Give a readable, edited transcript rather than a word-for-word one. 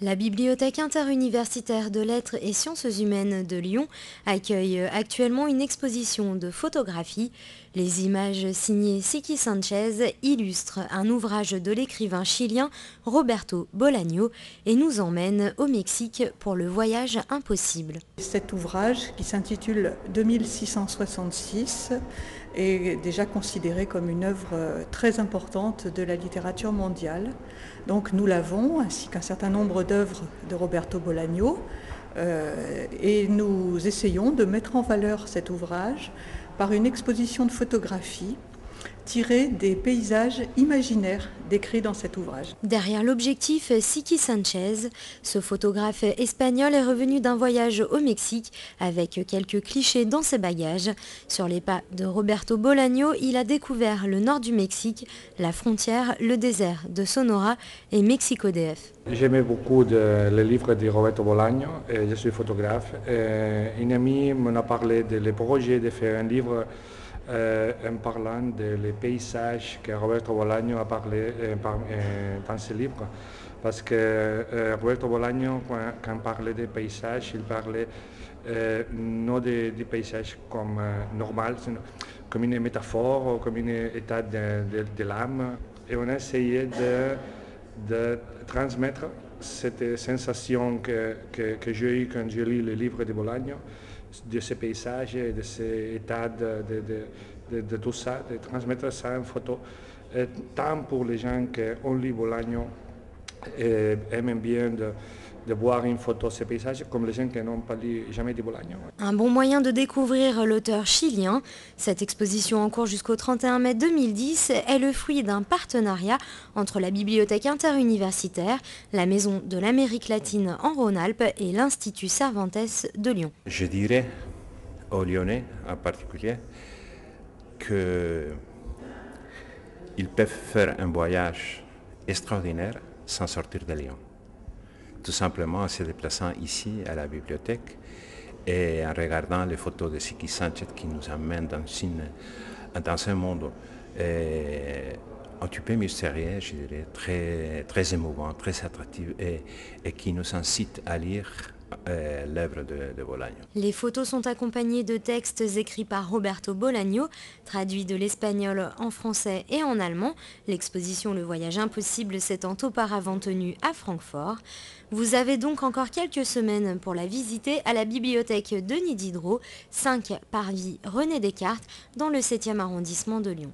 La Bibliothèque interuniversitaire de lettres et sciences humaines de Lyon accueille actuellement une exposition de photographie. Les images signées Siki Sanchez illustrent un ouvrage de l'écrivain chilien Roberto Bolaño et nous emmènent au Mexique pour le voyage impossible. Cet ouvrage, qui s'intitule 2666, est déjà considéré comme une œuvre très importante de la littérature mondiale. Donc nous l'avons, ainsi qu'un certain nombre d'œuvres de Roberto Bolaño, et nous essayons de mettre en valeur cet ouvrage par une exposition de photographies tirée des paysages imaginaires décrits dans cet ouvrage. Derrière l'objectif Siki Sanchez, ce photographe espagnol est revenu d'un voyage au Mexique avec quelques clichés dans ses bagages. Sur les pas de Roberto Bolaño, il a découvert le nord du Mexique, la frontière, le désert de Sonora et Mexico DF. J'aimais beaucoup les livres de Roberto Bolaño, et je suis photographe. Et une amie m'en a parlé de projet de faire un livre en parlant des paysages que Roberto Bolaño a parlé dans ce livre. Parce que Roberto Bolaño, quand il parlait des paysages, il parlait non des paysages comme normal, comme une métaphore, comme un état de l'âme. Et on a essayé de transmettre cette sensation que j'ai eue quand j'ai lu le livre de Bolaño, de ces paysages et de ces états de tout ça, de transmettre ça en photo, tant pour les gens qui ont lu Bolaño et aiment bien de voir une photo de ces paysages, comme les gens qui n'ont pas lu jamais de Bolaño. Un bon moyen de découvrir l'auteur chilien. Cette exposition en cours jusqu'au 31 mai 2010 est le fruit d'un partenariat entre la Bibliothèque interuniversitaire, la Maison de l'Amérique latine en Rhône-Alpes et l'Institut Cervantes de Lyon. Je dirais aux Lyonnais en particulier qu'ils peuvent faire un voyage extraordinaire sans sortir de Lyon. Tout simplement en se déplaçant ici à la bibliothèque et en regardant les photos de Siki Sanchez qui nous amènent dans un monde un petit peu mystérieux, je dirais, très émouvant, très attractif et qui nous incite à lire l'œuvre de Bolaño. Les photos sont accompagnées de textes écrits par Roberto Bolaño, traduits de l'espagnol en français et en allemand. L'exposition Le Voyage Impossible s'étant auparavant tenue à Francfort. Vous avez donc encore quelques semaines pour la visiter à la bibliothèque Denis Diderot, 5 Parvis René Descartes, dans le 7e arrondissement de Lyon.